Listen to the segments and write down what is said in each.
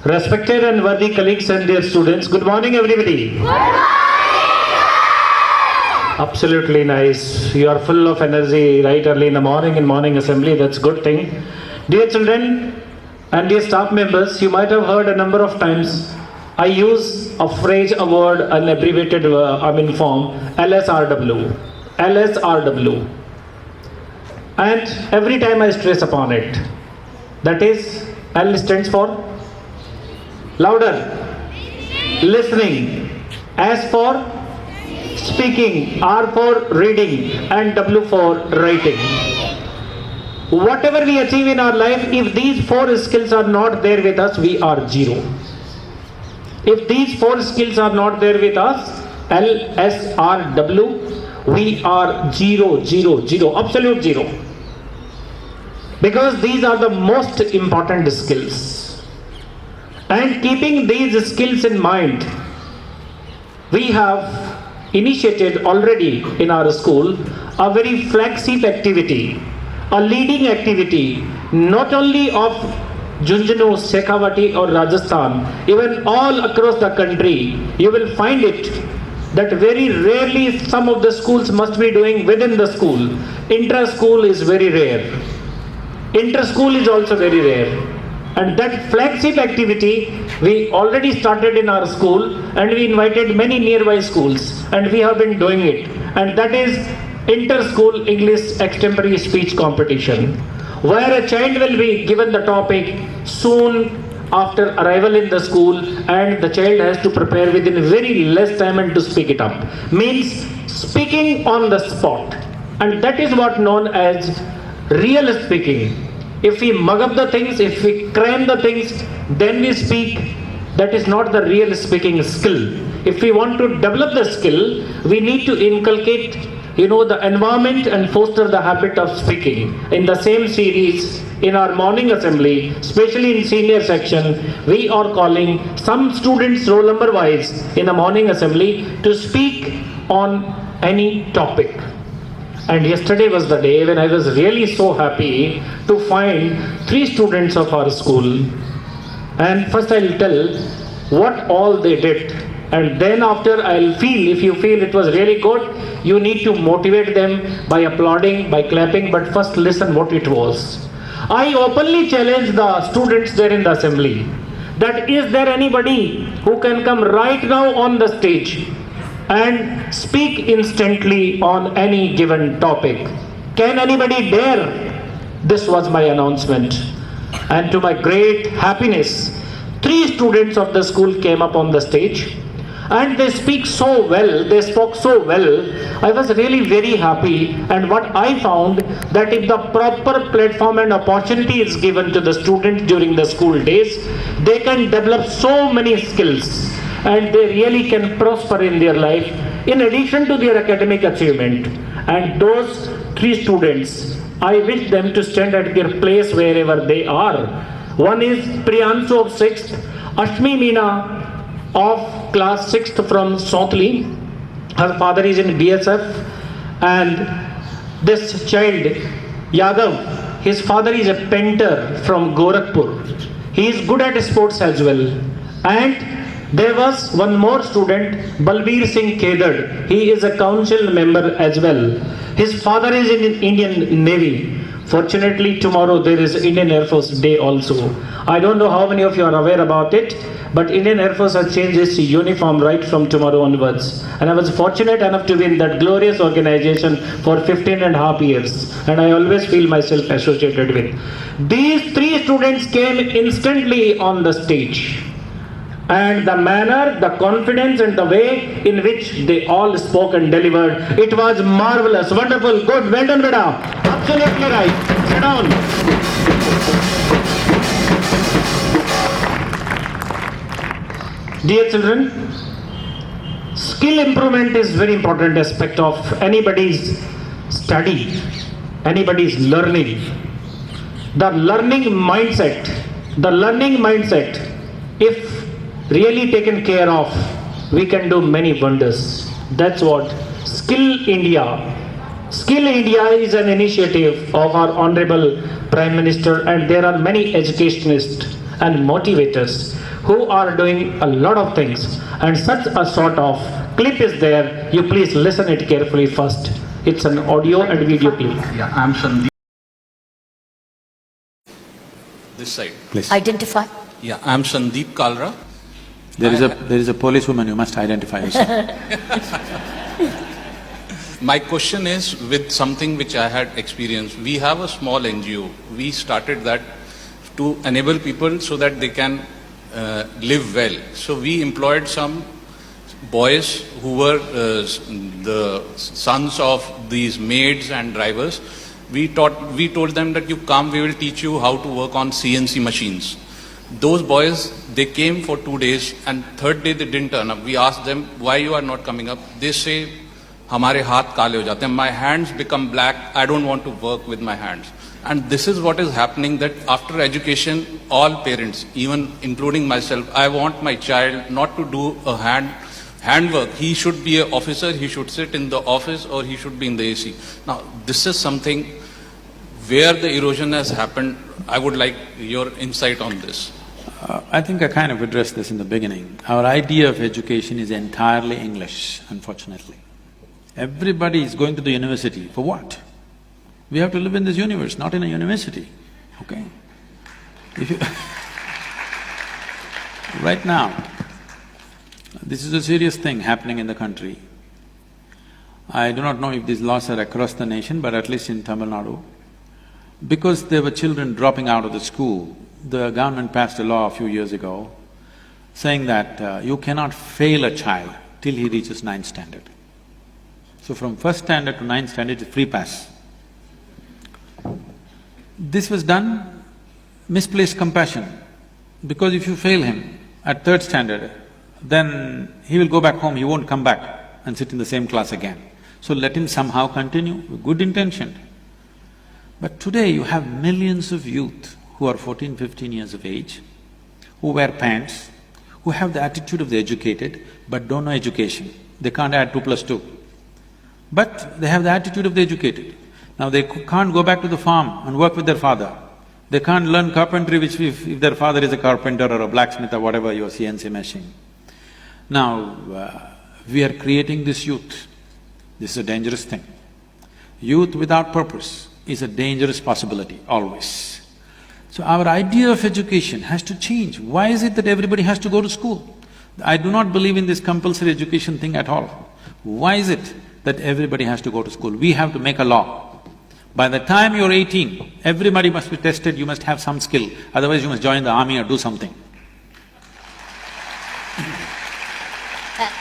Respected and worthy colleagues and dear students, good morning everybody. Good morning. Absolutely nice. You are full of energy right early in the morning in morning assembly. That's good thing. Dear children and dear staff members, you might have heard a number of times I use a phrase, a word, an abbreviated form, LSRW. LSRW. And every time I stress upon it. That is, L stands for louder, listening, S for speaking, R for reading, and W for writing. Whatever we achieve in our life, if these four skills are not there with us, we are zero. If these four skills are not there with us, L, S, R, W, we are zero, zero, zero, absolute zero. Because these are the most important skills. And keeping these skills in mind, we have initiated already in our school a very flagship activity, a leading activity, not only of Jhunjhunu, Shekhawati or Rajasthan, even all across the country. You will find it that very rarely some of the schools must be doing within the school. Intra-school is very rare. Inter-school is also very rare. And that flagship activity we already started in our school, and we invited many nearby schools, and we have been doing it. And that is inter-school English extemporary speech competition, where a child will be given the topic soon after arrival in the school, and the child has to prepare within very less time and to speak it up. Means speaking on the spot. And that is what known as real speaking. If we mug up the things, if we cram the things, then we speak. That is not the real speaking skill. If we want to develop the skill, we need to inculcate, the environment and foster the habit of speaking. In the same series, in our morning assembly, especially in senior section, we are calling some students roll number wise in the morning assembly to speak on any topic. And yesterday was the day when I was really so happy to find 3 students of our school. And first I'll tell what all they did. And then after I'll feel, if you feel it was really good, you need to motivate them by applauding, by clapping, but first listen what it was. I openly challenge the students there in the assembly that is there anybody who can come right now on the stage and speak instantly on any given topic? Can anybody dare? This was my announcement. And to my great happiness, 3 students of the school came up on the stage, and they spoke so well. I was really very happy. And what I found, that if the proper platform and opportunity is given to the students during the school days, they can develop so many skills, and they really can prosper in their life in addition to their academic achievement. And those 3 students, I wish them to stand at their place wherever they are. One is Priyanshu of 6th, Ashmi Meena of class 6th from Sontli. Her father is in BSF. And this child, Yadav, his father is a painter from Gorakhpur. He is good at sports as well. And there was one more student, Balbir Singh Kedad. He is a council member as well. His father is in Indian Navy. Fortunately, tomorrow there is Indian Air Force Day also. I don't know how many of you are aware about it, but Indian Air Force has changed its uniform right from tomorrow onwards. And I was fortunate enough to be in that glorious organization for 15.5 years. And I always feel myself associated with. These 3 students came instantly on the stage. And the manner, the confidence and the way in which they all spoke and delivered, it was marvelous, wonderful, good, well done, beta. Absolutely right. Sit down. Dear children, skill improvement is very important aspect of anybody's study, anybody's learning. The learning mindset, if really taken care of, we can do many wonders. That's what Skill India. Skill India is an initiative of our Honorable Prime Minister, and there are many educationists and motivators who are doing a lot of things, and such a sort of clip is there. You please listen it carefully first. It's an audio and video clip. Yeah, I'm Sandeep. This side. Please. Identify. Yeah, I'm Sandeep Kalra. There is a policewoman, you must identify yourself. My question is with something which I had experienced. We have a small NGO. We started that to enable people so that they can live well. So we employed some boys who were the sons of these maids and drivers. We told them that you come, we will teach you how to work on CNC machines. Those boys, they came for 2 days, and third day they didn't turn up. We asked them, why you are not coming up? They say, हमारे हाथ काले हो जाते हैं. My hands become black. I don't want to work with my hands. And this is what is happening, that after education, all parents, even including myself, I want my child not to do a handwork. He should be an officer, he should sit in the office, or he should be in the AC. Now, this is something where the erosion has happened. I would like your insight on this. I think I kind of addressed this in the beginning. Our idea of education is entirely English, unfortunately. Everybody is going to the university, for what? We have to live in this universe, not in a university, okay? If you right now, this is a serious thing happening in the country. I do not know if these laws are across the nation, but at least in Tamil Nadu, because there were children dropping out of the school, the government passed a law a few years ago saying that you cannot fail a child till he reaches 9th standard. So from 1st standard to 9th standard is free pass. This was done misplaced compassion, because if you fail him at 3rd standard, then he will go back home, he won't come back and sit in the same class again. So let him somehow continue with good intention. But today you have millions of youth who are 14, 15 years of age, who wear pants, who have the attitude of the educated but don't know education. They can't add 2 plus 2. But they have the attitude of the educated. Now they can't go back to the farm and work with their father. They can't learn carpentry which if their father is a carpenter or a blacksmith or whatever, your CNC machine. Now, we are creating this youth. This is a dangerous thing. Youth without purpose is a dangerous possibility, always. So our idea of education has to change. Why is it that everybody has to go to school? I do not believe in this compulsory education thing at all. Why is it that everybody has to go to school? We have to make a law. By the time you're 18, everybody must be tested, you must have some skill, otherwise you must join the army or do something.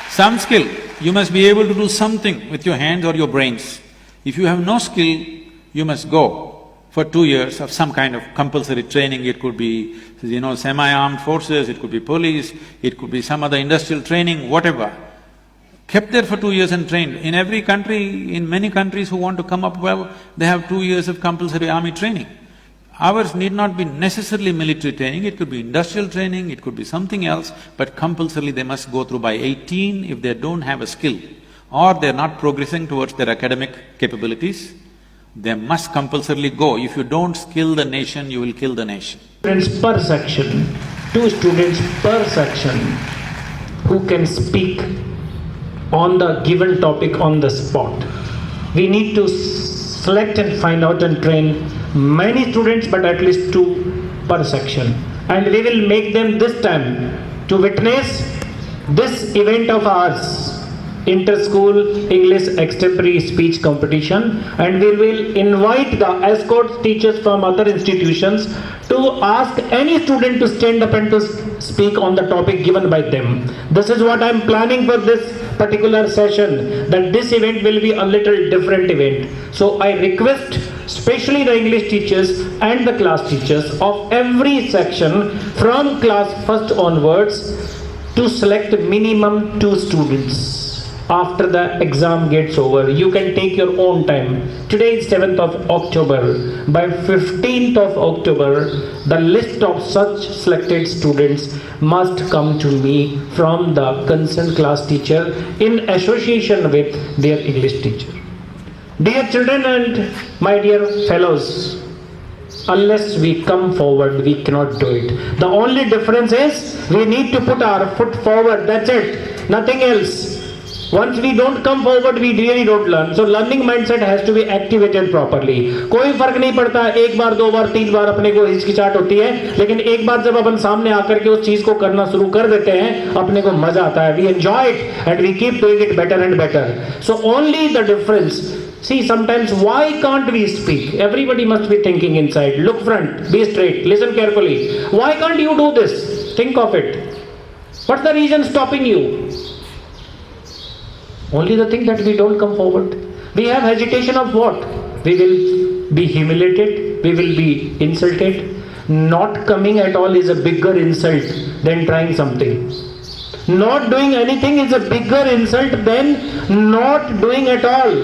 Some skill, you must be able to do something with your hands or your brains. If you have no skill, you must go for 2 years of some kind of compulsory training. It could be, semi-armed forces, it could be police, it could be some other industrial training, whatever. Kept there for 2 years and trained. In every country, in many countries who want to come up well, they have 2 years of compulsory army training. Ours need not be necessarily military training, it could be industrial training, it could be something else, but compulsorily they must go through by 18 if they don't have a skill or they're not progressing towards their academic capabilities. They must compulsorily go. If you don't skill the nation, you will kill the nation. Students per section, 2 students per section who can speak on the given topic on the spot. We need to select and find out and train many students, but at least 2 per section. And we will make them this time to witness this event of ours, inter-school English extemporary speech competition, and we will invite the escort teachers from other institutions to ask any student to stand up and to speak on the topic given by them. This is what I am planning for this particular session, that this event will be a little different event. So I request especially the English teachers and the class teachers of every section from class 1st onwards to select minimum 2 students. After the exam gets over, you can take your own time. Today is 7th of October. By 15th of October, the list of such selected students must come to me from the concerned class teacher in association with their English teacher. Dear children and my dear fellows, unless we come forward, we cannot do it. The only difference is we need to put our foot forward, that's it, nothing else. Once we don't come forward, we really don't learn. So learning mindset has to be activated properly. कोई फर्क नहीं पड़ता, एक बार, दो बार, तीन बार अपने को हिचकिचाहट होती है, लेकिन एक बार जब अपन सामने आकर के उस चीज को करना शुरू कर देते हैं, अपने को मजा आता है. We enjoy it and we keep doing it better and better. So only the difference. See, sometimes why can't we speak? Everybody must be thinking inside. Look front, be straight, listen carefully. Why can't you do this? Think of it. What's the reason stopping you? Only the thing that we don't come forward. We have hesitation of what? We will be humiliated, we will be insulted. Not coming at all is a bigger insult than trying something. Not doing anything is a bigger insult than not doing at all.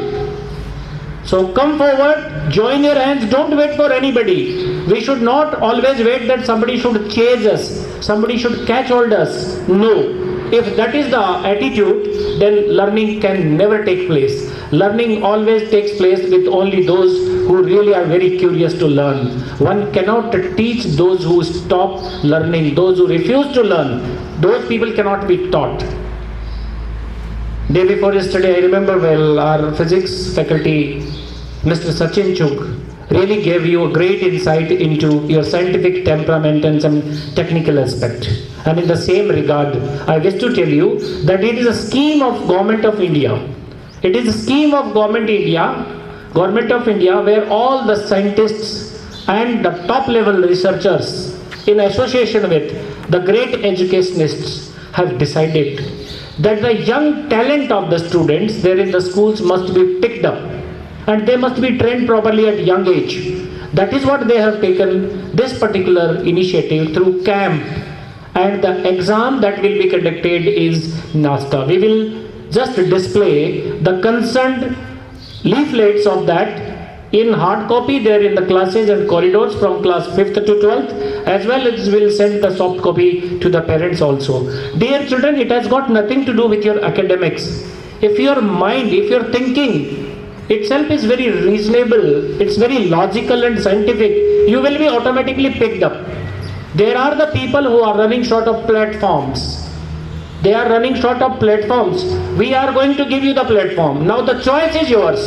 So come forward, join your hands, don't wait for anybody. We should not always wait that somebody should chase us, somebody should catch hold us. No. If that is the attitude, then learning can never take place. Learning always takes place with only those who really are very curious to learn. One cannot teach those who stop learning, those who refuse to learn. Those people cannot be taught. Day before yesterday, I remember well, our physics faculty, Mr. Sachin Chugh, really gave you a great insight into your scientific temperament and some technical aspect. And in the same regard, I wish to tell you that it is a scheme of Government of India. It is a scheme of Government of India, where all the scientists and the top level researchers in association with the great educationists have decided that the young talent of the students there in the schools must be picked up and they must be trained properly at young age. That is what they have taken this particular initiative through camp, and the exam that will be conducted is NASTA. We will just display the concerned leaflets of that in hard copy there in the classes and corridors from class 5th to 12th, as well as we'll send the soft copy to the parents also. Dear children, it has got nothing to do with your academics. If your mind, if your thinking itself is very reasonable, it's very logical and scientific, you will be automatically picked up. There are the people who are running short of platforms. They are running short of platforms. We are going to give you the platform. Now the choice is yours.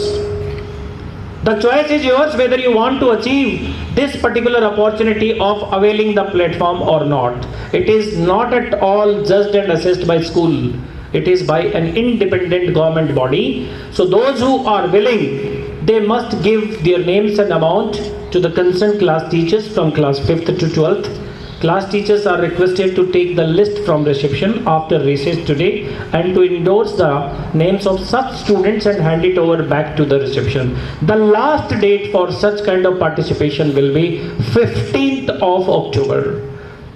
The choice is yours whether you want to achieve this particular opportunity of availing the platform or not. It is not at all judged and assessed by school. It is by an independent government body. So those who are willing, they must give their names and amount to the concerned class teachers from class 5th to 12th. Class teachers are requested to take the list from reception after recess today and to endorse the names of such students and hand it over back to the reception. The last date for such kind of participation will be 15th of October.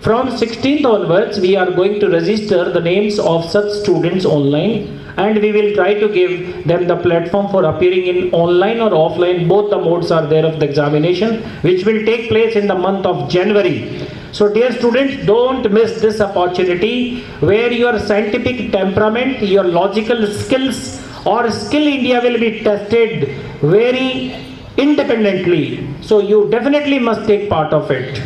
From 16th onwards, we are going to register the names of such students online, and we will try to give them the platform for appearing in online or offline. Both the modes are there of the examination, which will take place in the month of January. So dear students, don't miss this opportunity where your scientific temperament, your logical skills or skill India will be tested very independently. So you definitely must take part of it.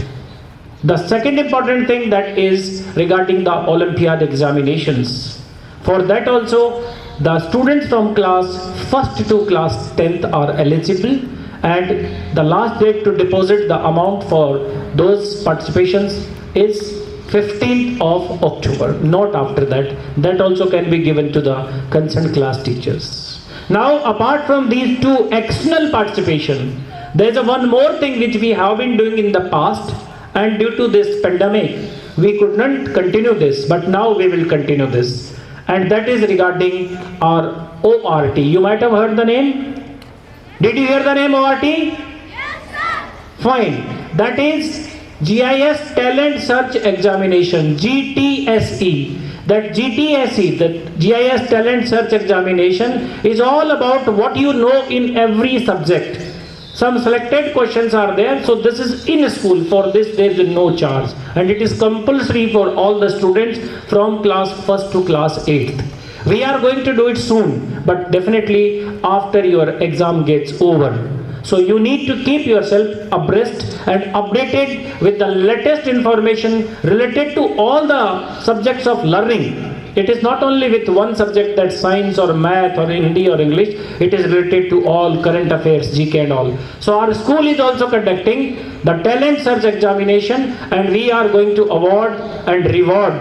The second important thing that is regarding the Olympiad examinations. For that also, the students from class 1st to class 10th are eligible, and the last date to deposit the amount for those participations is 15th of October, not after that. That also can be given to the concerned class teachers. Now, apart from these two external participation, there is one more thing which we have been doing in the past, and due to this pandemic, we could not continue this, but now we will continue this. And that is regarding our ORT. You might have heard the name. Did you hear the name ORT? Yes, sir. Fine. That is GIS Talent Search Examination, GTSE. That GTSE, that GIS Talent Search Examination, is all about what you know in every subject. Some selected questions are there, so this is in school. For this there is no charge, and it is compulsory for all the students from class 1st to class 8th. We are going to do it soon, but definitely after your exam gets over. So you need to keep yourself abreast and updated with the latest information related to all the subjects of learning. It is not only with one subject, that science or math or Hindi or English, it is related to all current affairs, GK and all. So our school is also conducting the talent search examination, and we are going to award and reward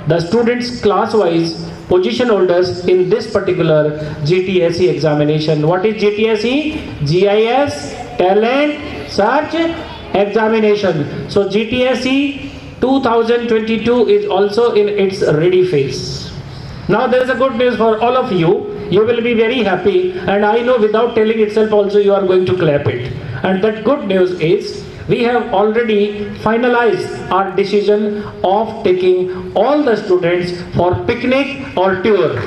the students class-wise position holders in this particular GTSE examination. What is GTSE? GIS Talent Search Examination. So GTSE 2022 is also in its ready phase. Now there is a good news for all of you. You will be very happy, and I know without telling itself also you are going to clap it. And that good news is we have already finalized our decision of taking all the students for picnic or tour.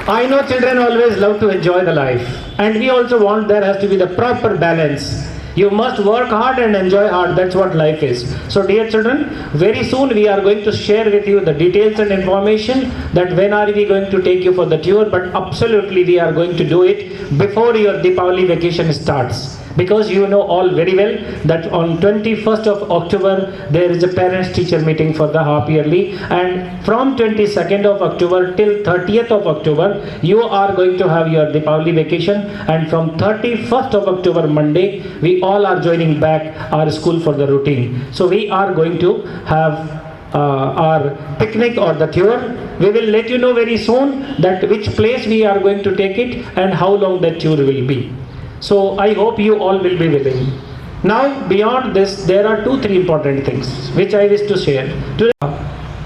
I know children always love to enjoy the life, and we also want there has to be the proper balance. You must work hard and enjoy hard. That's what life is. So dear children, very soon we are going to share with you the details and information that when are we going to take you for the tour, but absolutely we are going to do it before your Deepavali vacation starts. Because you know all very well that on 21st of October there is a parents teacher meeting for the half yearly, and from 22nd of October till 30th of October you are going to have your Deepavali vacation, and from 31st of October Monday we all are joining back our school for the routine. So we are going to have our picnic or the tour. We will let you know very soon that which place we are going to take it and how long that tour will be. So I hope you all will be willing. Now beyond this, there are 2-3 important things which I wish to share. Today,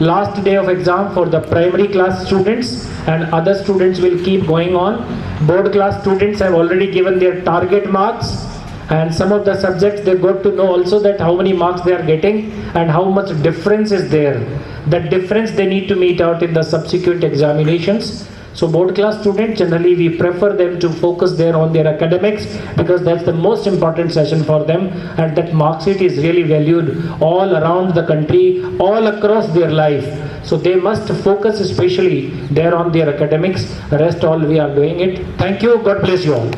last day of exam for the primary class students, and other students will keep going on. Board class students have already given their target marks, and some of the subjects they got to know also that how many marks they are getting and how much difference is there. That difference they need to meet out in the subsequent examinations. So board class students, generally we prefer them to focus there on their academics, because that's the most important session for them, and that mark sheet is really valued all around the country, all across their life. So they must focus especially there on their academics. Rest all we are doing it. Thank you. God bless you all.